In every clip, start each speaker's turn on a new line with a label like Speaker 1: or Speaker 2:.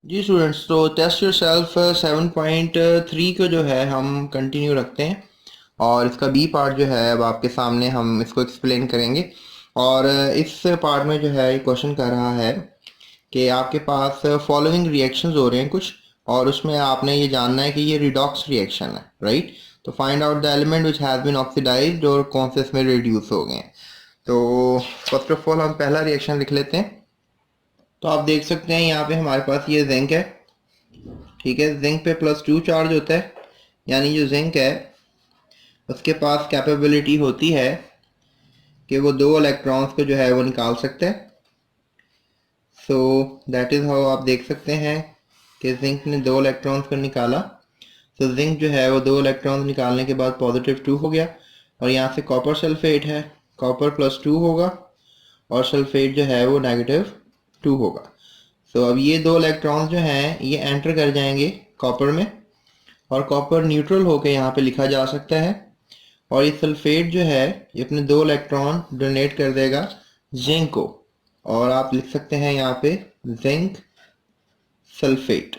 Speaker 1: जी students, तो test your self 7.3 को जो है हम कंटिन्यू रखते हैं और इसका बी पार्ट जो है अब आपके सामने हम इसको एक्सप्लेन करेंगे। और इस पार्ट में जो है ये क्वेश्चन कर रहा है कि आपके पास फॉलोइंग रिएक्शंस हो रहे हैं कुछ, और उसमें आपने ये जानना है कि ये रिडॉक्स रिएक्शन है, राइट। तो find out the element which has been oxidised और कौन से इसमें रिड्यूस हो गए हैं। तो फर्स्ट ऑफ ऑल हम पहला रिएक्शन लिख लेते हैं। तो आप देख सकते हैं यहाँ पे हमारे पास ये जिंक है, ठीक है। जिंक पे +2 चार्ज होता है, यानी जो जिंक है उसके पास कैपेबिलिटी होती है कि वो 2 इलेक्ट्रॉन्स को जो है वो निकाल सकते हैं। सो दैट इज़ हाउ आप देख सकते हैं कि जिंक ने 2 इलेक्ट्रॉन्स को निकाला। तो जिंक जो है वो 2 इलेक्ट्रॉन्स निकालने के बाद +2 हो गया, और यहाँ से कॉपर सल्फेट है, कॉपर +2 होगा और सल्फेट जो है वो -2 होगा। सो अब ये 2 इलेक्ट्रॉन्स जो हैं ये एंटर कर जाएंगे कॉपर में, और कॉपर न्यूट्रल होकर यहाँ पे लिखा जा सकता है। और ये सल्फेट जो है ये अपने 2 इलेक्ट्रॉन डोनेट कर देगा जिंक को, और आप लिख सकते हैं यहाँ पे जिंक सल्फेट।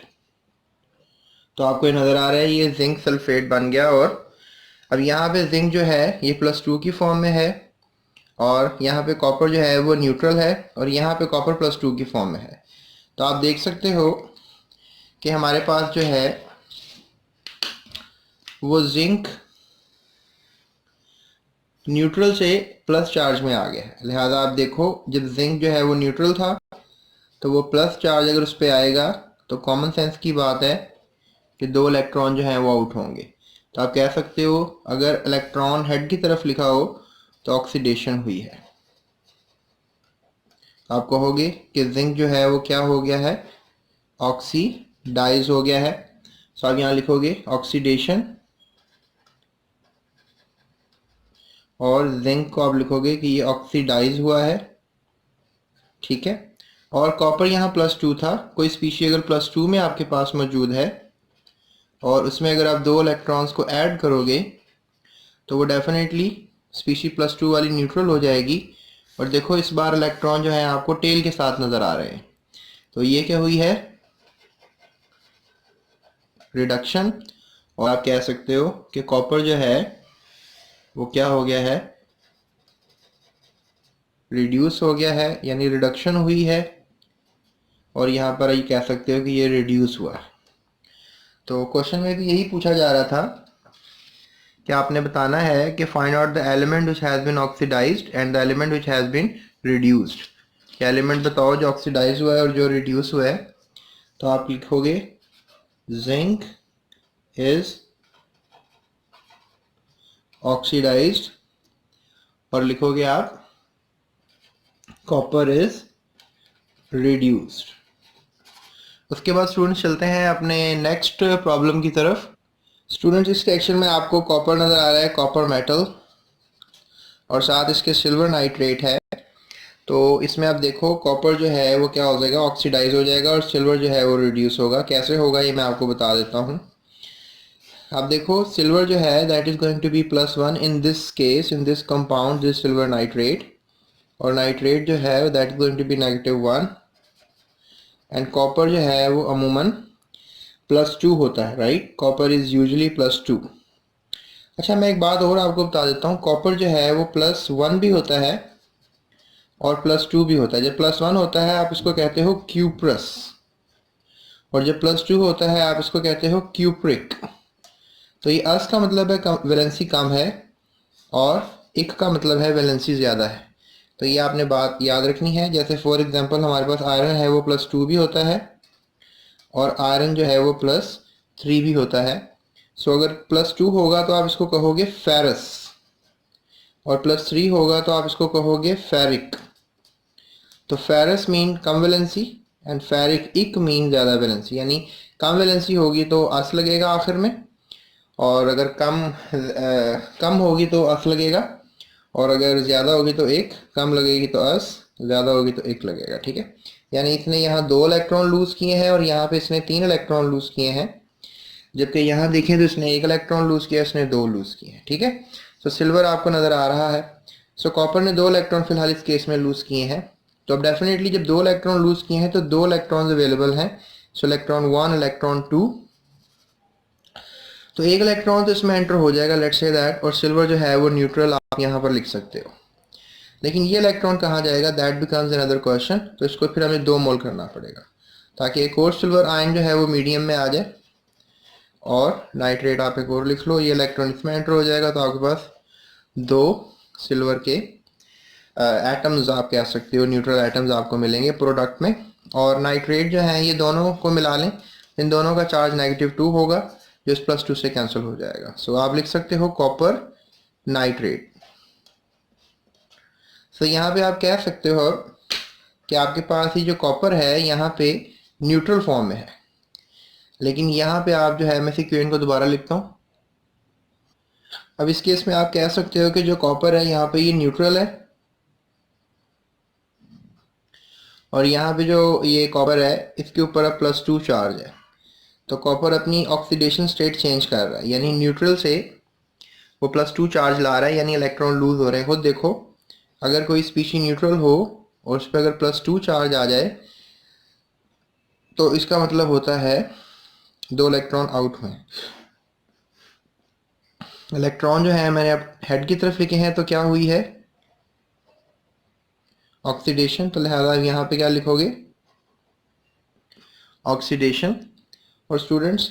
Speaker 1: तो आपको ये नज़र आ रहा है ये जिंक सल्फेट बन गया। और अब यहाँ पे जिंक जो है ये +2 की फॉर्म में है, और यहाँ पे कॉपर जो है वो न्यूट्रल है, और यहाँ पे कॉपर +2 की फॉर्म में है। तो आप देख सकते हो कि हमारे पास जो है वो जिंक न्यूट्रल से प्लस चार्ज में आ गया है। लिहाजा आप देखो जब जिंक जो है वो न्यूट्रल था तो वो प्लस चार्ज अगर उस पर आएगा तो कॉमन सेंस की बात है कि 2 इलेक्ट्रॉन जो हैं वो आउट होंगे। तो आप कह सकते हो अगर इलेक्ट्रॉन हेड की तरफ लिखा हो तो ऑक्सीडेशन हुई है। आप कहोगे कि जिंक जो है वो क्या हो गया है, ऑक्सीडाइज हो गया है। सो आप यहाँ लिखोगे ऑक्सीडेशन, और जिंक को आप लिखोगे कि ये ऑक्सीडाइज हुआ है, ठीक है। और कॉपर यहाँ +2 था, कोई स्पीशी अगर +2 में आपके पास मौजूद है और उसमें अगर आप 2 इलेक्ट्रॉन्स को ऐड करोगे तो वो डेफिनेटली स्पीशी +2 वाली न्यूट्रल हो जाएगी। और देखो इस बार इलेक्ट्रॉन जो है आपको टेल के साथ नज़र आ रहे हैं। तो ये क्या हुई है, रिडक्शन। और आप कह सकते हो कि कॉपर जो है वो क्या हो गया है, रिड्यूस हो गया है, यानी रिडक्शन हुई है। और यहाँ पर ये कह सकते हो कि ये रिड्यूस हुआ। तो क्वेश्चन में भी यही पूछा जा रहा था कि आपने बताना है कि find out the element which has been oxidised and the element which has been reduced. क्या एलिमेंट बताओ जो ऑक्सीडाइज हुआ है और जो रिड्यूस हुआ है। तो आप लिखोगे जिंक इज ऑक्सीडाइज्ड, और लिखोगे आप कॉपर इज रिड्यूस्ड। उसके बाद स्टूडेंट्स चलते हैं अपने नेक्स्ट प्रॉब्लम की तरफ। स्टूडेंट्स इस सेक्शन में आपको कॉपर नज़र आ रहा है, कॉपर मेटल, और साथ इसके सिल्वर नाइट्रेट है। तो इसमें आप देखो कॉपर जो है वो क्या हो जाएगा, ऑक्सीडाइज हो जाएगा, और सिल्वर जो है वो रिड्यूस होगा। कैसे होगा ये मैं आपको बता देता हूँ। आप देखो सिल्वर जो है that is going to be +1 in this case, in this compound, this silver nitrate. और नाइट्रेट जो है that is going to be -1। And copper जो है वो अमूमन +2 होता है, राइट। Copper is usually +2। अच्छा मैं एक बात और आपको बता देता हूँ, कॉपर जो है वो +1 भी होता है और +2 भी होता है। जब +1 होता है आप इसको कहते हो क्यूप्रस, और जब +2 होता है आप इसको कहते हो क्यूप्रिक। तो ये अस का मतलब है वैलेंसी कम है, और इक का मतलब है वैलेंसी ज़्यादा है। तो ये आपने बात याद रखनी है। जैसे फॉर एग्जांपल हमारे पास आयरन है वो +2 भी होता है, और आयरन जो है वो +3 भी होता है। सो अगर +2 होगा तो आप इसको कहोगे फेरस, और +3 होगा तो आप इसको कहोगे फेरिक। तो ferrous mean come valency and ferric इक मीन ज़्यादा वैलेंसी, यानी कम वैलेंसी होगी तो अस लगेगा आखिर में, और अगर कम होगी तो अस लगेगा, और अगर ज़्यादा होगी तो एक, कम लगेगी तो अस, ज़्यादा होगी तो एक लगेगा, ठीक है। यानी इसने यहाँ 2 इलेक्ट्रॉन लूज़ किए हैं और यहाँ पे इसने 3 इलेक्ट्रॉन लूज़ किए हैं, जबकि यहाँ देखें तो इसने 1 इलेक्ट्रॉन लूज़ किया, इसने 2 लूज़ किए हैं, ठीक है। सो सिल्वर आपको नज़र आ रहा है। सो कॉपर ने 2 इलेक्ट्रॉन फिलहाल इस केस में लूज़ किए हैं। तो अब डेफिनेटली जब 2 इलेक्ट्रॉन लूज़ किए हैं तो 2 इलेक्ट्रॉन्स अवेलेबल हैं सो इलेक्ट्रॉन 1, इलेक्ट्रॉन 2, तो एक इलेक्ट्रॉन तो इसमें एंटर हो जाएगा, लेट्स से दैट, और सिल्वर जो है वो न्यूट्रल आप यहाँ पर लिख सकते हो। लेकिन ये इलेक्ट्रॉन कहाँ जाएगा, दैट बिकम्स अनदर क्वेश्चन। तो इसको फिर हमें 2 मोल करना पड़ेगा ताकि एक और सिल्वर आयन जो है वो मीडियम में आ जाए, और नाइट्रेट आप एक और लिख लो, ये इलेक्ट्रॉन इसमें एंटर हो जाएगा, तो आपके पास 2 सिल्वर के एटम्स आप कह सकते हो, न्यूट्रल एटम्स आपको मिलेंगे प्रोडक्ट में। और नाइट्रेट जो है ये दोनों को मिला लें, इन दोनों का चार्ज -2 होगा जो इस +2 से कैंसिल हो जाएगा। सो आप लिख सकते हो कॉपर नाइट्रेट। सो यहाँ पे आप कह सकते हो कि आपके पास ये जो कॉपर है यहाँ पे न्यूट्रल फॉर्म में है, लेकिन यहाँ पे आप जो है, मैं इस इक्वेशन को दोबारा लिखता हूँ। अब इस केस में आप कह सकते हो कि जो कॉपर है यहाँ पे ये न्यूट्रल है, और यहाँ पे जो ये कॉपर है इसके ऊपर अब +2 चार्ज है, तो कॉपर अपनी ऑक्सीडेशन स्टेट चेंज कर रहा है, यानी न्यूट्रल से वो +2 चार्ज ला रहा है, यानी इलेक्ट्रॉन लूज हो रहे हैं। खुद देखो, अगर कोई स्पीशी न्यूट्रल हो और उस पर अगर +2 चार्ज आ जाए तो इसका मतलब होता है 2 इलेक्ट्रॉन आउट हुए। इलेक्ट्रॉन जो है मैंने अब हेड की तरफ लिखे हैं, तो क्या हुई है, ऑक्सीडेशन, तो लिहाजा यहाँ पे क्या लिखोगे, ऑक्सीडेशन। और स्टूडेंट्स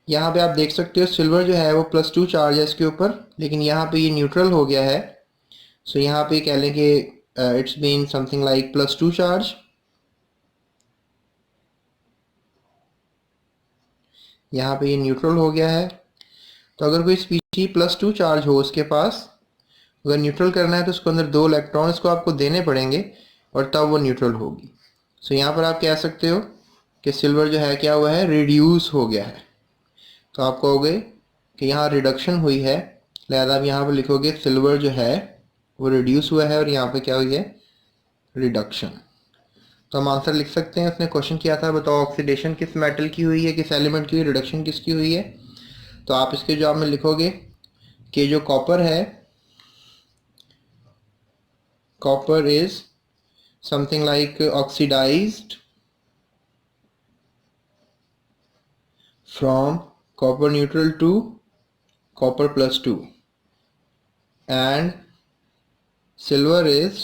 Speaker 1: यहाँ पे आप देख सकते हो सिल्वर जो है वो +2 चार्ज है इसके ऊपर, लेकिन यहाँ पे ये न्यूट्रल हो गया है। सो यहाँ पे कह लें कि it's been something like +2 charge, यहाँ पे ये न्यूट्रल हो गया है। तो अगर कोई स्पीशी +2 चार्ज हो उसके पास, अगर न्यूट्रल करना है तो उसको अंदर 2 इलेक्ट्रॉन इसको आपको देने पड़ेंगे और तब वो न्यूट्रल होगी। सो यहाँ पर आप कह सकते हो कि सिल्वर जो है क्या हुआ है, रिड्यूस हो गया है। तो आप कहोगे कि यहाँ रिडक्शन हुई है, लिहाजा आप यहाँ पर लिखोगे सिल्वर जो है वो रिड्यूस हुआ है, और यहाँ पे क्या हुई है, रिडक्शन। तो हम आंसर लिख सकते हैं। उसने क्वेश्चन किया था, बताओ ऑक्सीडेशन किस मेटल की हुई है, किस एलिमेंट की हुई, रिडक्शन किसकी हुई है। तो आप इसके जवाब में लिखोगे कि जो कॉपर है, copper is something like oxidised from copper neutral to copper +2, and silver is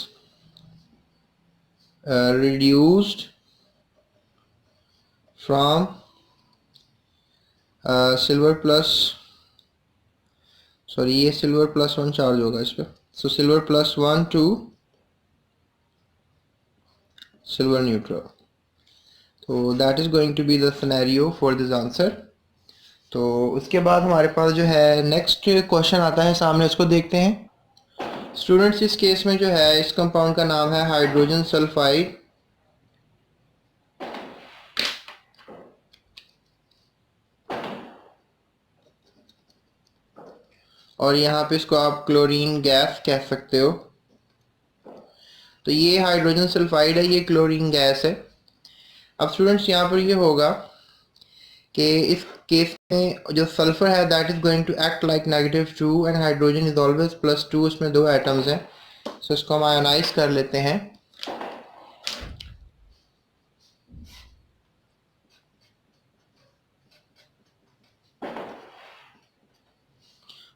Speaker 1: reduced from silver plus, sorry ये सिल्वर +1 चार्ज होगा इस पर, so silver +1 to silver neutral. तो that is going to be the scenario for this answer. तो उसके बाद हमारे पास जो है नेक्स्ट क्वेश्चन आता है सामने, उसको देखते हैं। स्टूडेंट्स इस केस में जो है इस कंपाउंड का नाम है हाइड्रोजन सल्फाइड, और यहाँ पे इसको आप क्लोरीन गैस कह सकते हो। तो ये हाइड्रोजन सल्फाइड है, ये क्लोरीन गैस है। अब स्टूडेंट्स यहाँ पर ये होगा कि इस केस में जो सल्फर है that is going to act like -2 and hydrogen is always +2, इसमें 2 एटम्स हैं। सो इसको हम आयोनाइज कर लेते हैं।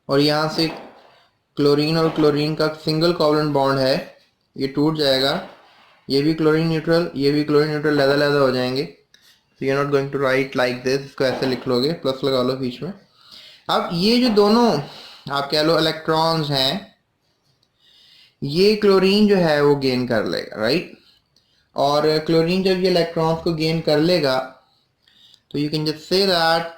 Speaker 1: और यहाँ से क्लोरीन और क्लोरीन का सिंगल कोवलेंट बॉन्ड है, ये टूट जाएगा, ये भी क्लोरीन न्यूट्रल, ये भी क्लोरीन न्यूट्रल, लहदा हो जाएंगे। तो you are not going to write like this, इसको ऐसे लिख लोगे, प्लस लगा लो बीच में। अब ये जो दोनों आप कह लो इलेक्ट्रॉन्स हैं, ये क्लोरीन जो है वो गेन कर लेगा, राइट। और क्लोरीन जब ये इलेक्ट्रॉन्स को गेन कर लेगा तो you can just say that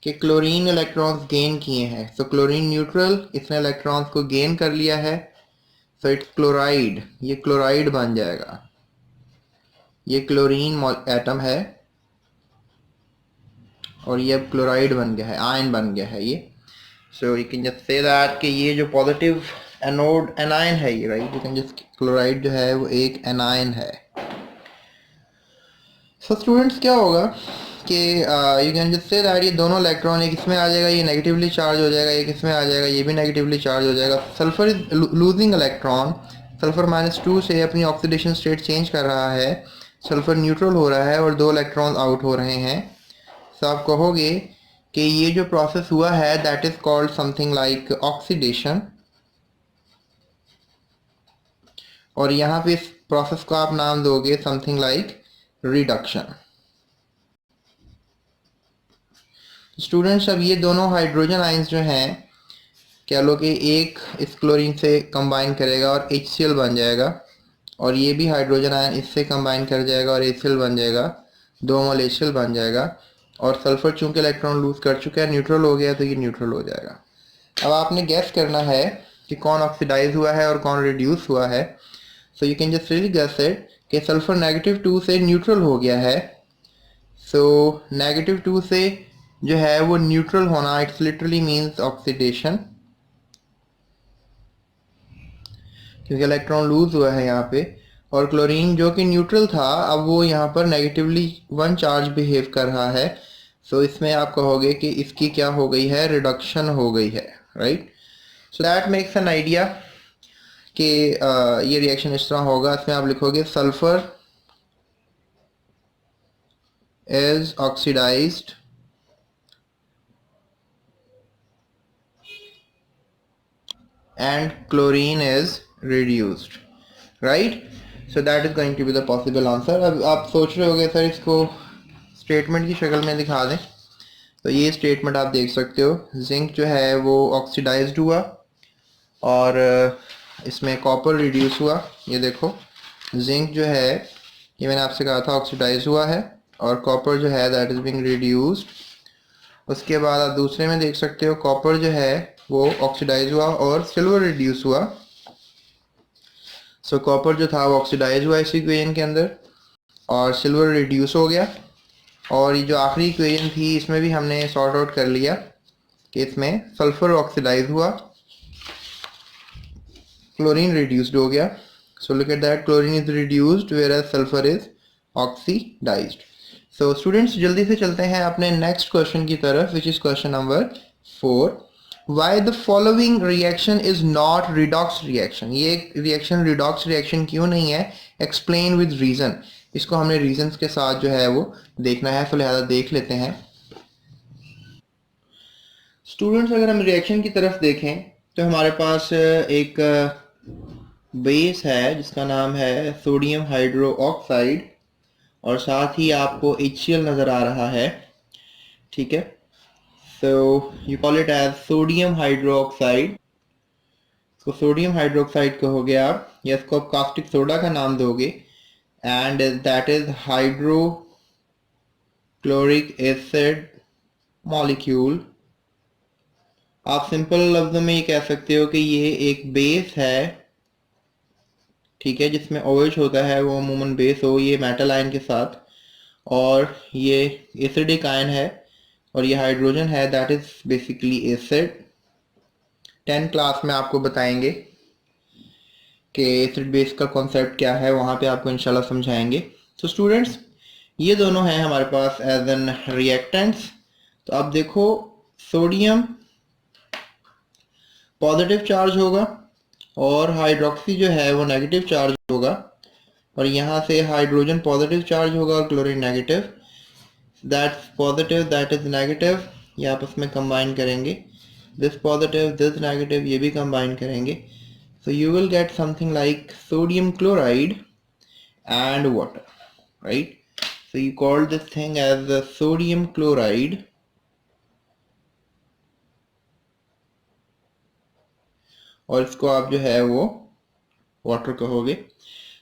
Speaker 1: कि क्लोरीन इलेक्ट्रॉन्स गेन किए हैं। सो क्लोरीन न्यूट्रल, इसने इलेक्ट्रॉन्स को गेन कर लिया है, सो इट्स क्लोराइड, ये क्लोराइड बन जाएगा। ये क्लोरीन एटम है और ये अब क्लोराइड बन गया है, आयन बन गया है ये। सो you can just say that कि ये जो पॉजिटिव एनोड एनायन है ये, right, you can just, chloride जो है वो एक एनायन है। सो स्टूडेंट्स क्या होगा कि you can just say that ये दोनों इलेक्ट्रॉन, एक इसमें आ जाएगा, ये नेगेटिवली चार्ज हो जाएगा, एक इसमें आ जाएगा, ये भी नेगेटिवली चार्ज हो जाएगा। Sulphur is losing electron, sulphur -2 से अपनी ऑक्सीडेशन स्टेट चेंज कर रहा है, सल्फर न्यूट्रल हो रहा है और 2 इलेक्ट्रॉन आउट हो रहे हैं, तो आप कहोगे कि ये जो प्रोसेस हुआ है that is called something like oxidation, और यहाँ पे इस प्रोसेस को आप नाम दोगे समथिंग लाइक रिडक्शन। स्टूडेंट्स, अब ये दोनों हाइड्रोजन आयंस जो हैं, कह लो कि एक इस क्लोरीन से कंबाइन करेगा और HCl बन जाएगा, और ये भी हाइड्रोजन आयन इससे कंबाइन कर जाएगा और HCl बन जाएगा, 2 मोल HCl बन जाएगा, और सल्फर चूंकि इलेक्ट्रॉन लूज कर चुका है, न्यूट्रल हो गया, तो ये न्यूट्रल हो जाएगा। अब आपने गैस करना है कि कौन ऑक्सीडाइज हुआ है और कौन रिड्यूस हुआ है। So you can just really guess it कि सल्फर -2 से न्यूट्रल हो गया है। सो -2 से जो है वो न्यूट्रल होना, इट्स लिटरली मीन्स ऑक्सीडेशन, क्योंकि इलेक्ट्रॉन लूज हुआ है यहाँ पे, और क्लोरीन जो कि न्यूट्रल था अब वो यहाँ पर -1 चार्ज बिहेव कर रहा है। सो इसमें आप कहोगे कि इसकी क्या हो गई है, रिडक्शन हो गई है, right. So that makes an idea कि ये रिएक्शन इस तरह होगा। इसमें आप लिखोगे sulphur is oxidised and chlorine is reduced, right? So that is going to be the possible answer. अब आप सोच रहे होगे सर इसको स्टेटमेंट की शक्ल में दिखा दें, तो ये स्टेटमेंट आप देख सकते हो। जिंक जो है वो ऑक्सीडाइज्ड हुआ और इसमें कॉपर रिड्यूस हुआ। ये देखो जिंक जो है ये मैंने आपसे कहा था ऑक्सीडाइज हुआ है, और कॉपर जो है दैट इज बीइंग रिड्यूस्ड। उसके बाद आप दूसरे में देख सकते हो कॉपर जो है वो ऑक्सीडाइज हुआ और सिल्वर रिड्यूस हुआ। सो कॉपर जो था वो ऑक्सीडाइज हुआ इस इक्वेशन के अंदर, और सिल्वर रिड्यूस हो गया। और ये जो आखिरी इक्वेशन थी इसमें भी हमने सॉर्ट आउट कर लिया कि इसमें सल्फर ऑक्सीडाइज हुआ, क्लोरीन रिड्यूस्ड हो गया। So look at that, chlorine is reduced whereas sulphur is oxidised. So students, जल्दी से चलते हैं अपने नेक्स्ट क्वेश्चन की तरफ, which is question number 4। Why the following reaction is not redox reaction? ये रिएक्शन रिडॉक्स रिएक्शन क्यों नहीं है? Explain with reason. इसको हमने रीजंस के साथ जो है वो देखना है, तो लिहाजा देख लेते हैं। स्टूडेंट्स, अगर हम रिएक्शन की तरफ देखें तो हमारे पास एक बेस है जिसका नाम है सोडियम हाइड्रो ऑक्साइड, और साथ ही आपको HCl नज़र आ रहा है, ठीक है। So you call it as sodium hydroxide. तो सोडियम हाइड्रोक्साइड कहोगे आप, या इसको आप कास्टिक सोडा का नाम दोगे, and that is hydrochloric acid molecule. आप सिंपल लफ्ज़ों में ये कह सकते हो कि ये एक बेस है, ठीक है, जिसमें OH होता है, वो अमूमन बेस हो, ये मेटल आयन के साथ, और ये एसिडिक आयन है, और ये हाइड्रोजन है that is basically acid. 10 class में आपको बताएंगे कि एसिड बेस का कॉन्सेप्ट क्या है, वहाँ पे आपको इंशाल्लाह समझाएंगे। तो स्टूडेंट्स, ये दोनों हैं हमारे पास एज एन रिएक्टेंट्स। तो अब देखो सोडियम पॉजिटिव चार्ज होगा और हाइड्रोक्सी जो है वो नेगेटिव चार्ज होगा, और यहाँ से हाइड्रोजन पॉजिटिव चार्ज होगा और chlorine negative. That's positive, that is negative, ये आपस में कंबाइन करेंगे, this positive, this negative, ये भी कंबाइन करेंगे। So you will get something like sodium chloride and water, right? So you call this thing as the sodium chloride, और इसको आप जो है वो वाटर कहोगे।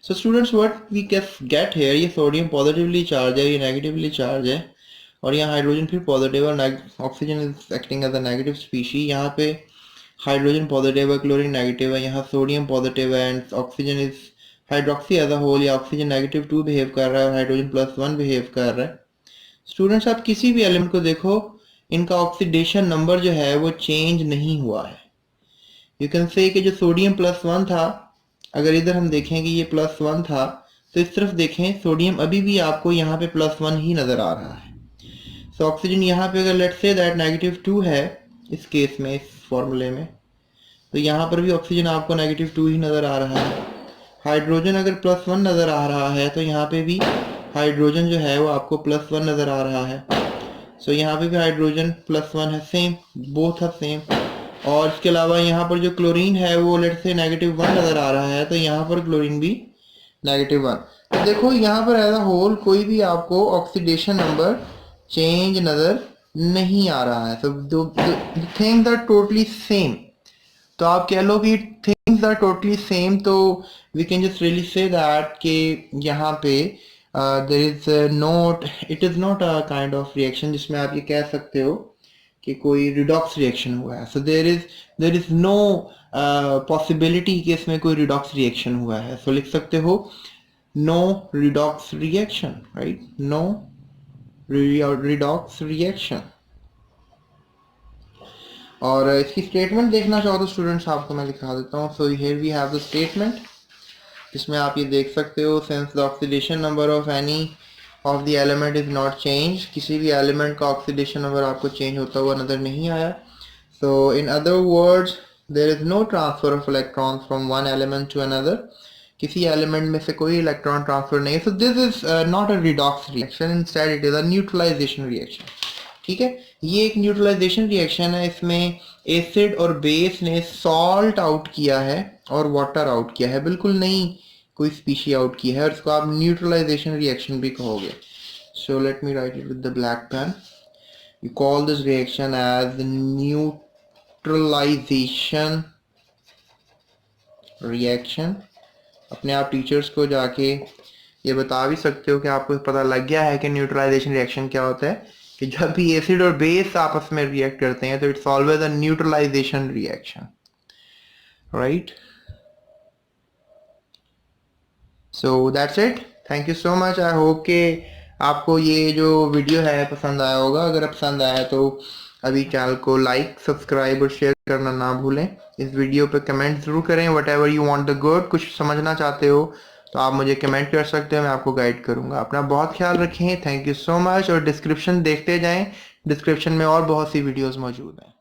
Speaker 1: So students, what we get here, ये सोडियम पॉजिटिवली चार्ज है, ये नेगेटिवली चार्ज है, और यहाँ हाइड्रोजन फिर पॉजिटिव, और oxygen is acting as a negative species. यहाँ पे हाइड्रोजन पॉजिटिव है, क्लोरीन नेगेटिव है, यहाँ सोडियम पॉजिटिव है, and oxygen is hydroxy as a whole, या ऑक्सीजन -2 बिहेव कर रहा है और हाइड्रोजन +1 बिहेव कर रहा है। स्टूडेंट्स, आप किसी भी एलिमेंट को देखो, इनका ऑक्सीडेशन नंबर जो है वो चेंज नहीं हुआ है। यू कैन से कि जो सोडियम +1 था, अगर इधर हम देखें कि ये +1 था, तो इस तरफ देखें सोडियम अभी भी आपको यहाँ पे +1 ही नज़र आ रहा है। सो ऑक्सीजन यहाँ पे अगर लेट्स से दैट -2 है इस केस में, इस फॉर्मूले में, तो यहाँ पर भी ऑक्सीजन आपको -2 ही नज़र आ रहा है। हाइड्रोजन अगर +1 नज़र आ रहा है तो यहाँ पे भी हाइड्रोजन जो है वो आपको +1 नज़र आ रहा है। सो यहाँ पे भी हाइड्रोजन +1 है, सेम, बोथ है सेम। और इसके अलावा यहाँ पर जो क्लोरीन है वो लेट्स से -1 नज़र आ रहा है, तो यहाँ पर क्लोरीन भी -1। तो देखो यहाँ पर एज अ होल कोई भी आपको ऑक्सीडेशन नंबर चेंज नज़र नहीं आ रहा है। तो थिंग्स आर टोटली सेम। तो आप कह लो कि थिंग्स आर टोटली सेम, तो we can just really say that कि यहाँ पे there is not, it is not a kind of reaction जिसमें आप ये कह सकते हो कि कोई रिडॉक्स रिएक्शन हुआ है। सो देर इज नो पॉसिबिलिटी कि इसमें कोई रिडॉक्स रिएक्शन हुआ है। सो लिख सकते हो no redox reaction, right, no redox reaction. और इसकी स्टेटमेंट देखना चाहो तो स्टूडेंट्स आपको मैं दिखा देता हूँ। So here we have the statement, जिसमें आप ये देख सकते हो, since the oxidation number of any of the element is not change, किसी भी एलिमेंट का ऑक्सीडेशन नंबर आपको चेंज होता हुआ नजर नहीं आया। So in other words there is no transfer of electrons from one element to another, किसी एलिमेंट में से कोई इलेक्ट्रॉन ट्रांसफर नहीं। So this is not a redox reaction, instead it is a neutralisation reaction. ठीक है, ये एक neutralisation reaction है। इसमें एसिड और बेस ने सॉल्ट आउट किया है और वाटर आउट किया है, बिल्कुल नई कोई स्पीशी आउट की है, और इसको आप न्यूट्रलाइजेशन रिएक्शन भी कहोगे। So let me write it with the black pen. You call this reaction as neutralisation reaction. अपने आप टीचर्स को जाके ये बता भी सकते हो कि आपको पता लग गया है कि न्यूट्रलाइजेशन रिएक्शन क्या होता है, कि जब भी एसिड और बेस आपस में रिएक्ट करते हैं तो it's always a neutralisation reaction, right. So that's it, thank you so much. I hope कि आपको ये जो वीडियो है पसंद आया होगा। अगर पसंद आया तो अभी चैनल को लाइक, सब्सक्राइब और शेयर करना ना भूलें। इस वीडियो पे कमेंट ज़रूर करें, what ever you want the good. कुछ समझना चाहते हो तो आप मुझे कमेंट कर सकते हो, मैं आपको गाइड करूंगा। अपना बहुत ख्याल रखें, थैंक यू सो मच। और डिस्क्रिप्शन देखते जाएं, डिस्क्रिप्शन में और बहुत सी वीडियोस मौजूद हैं।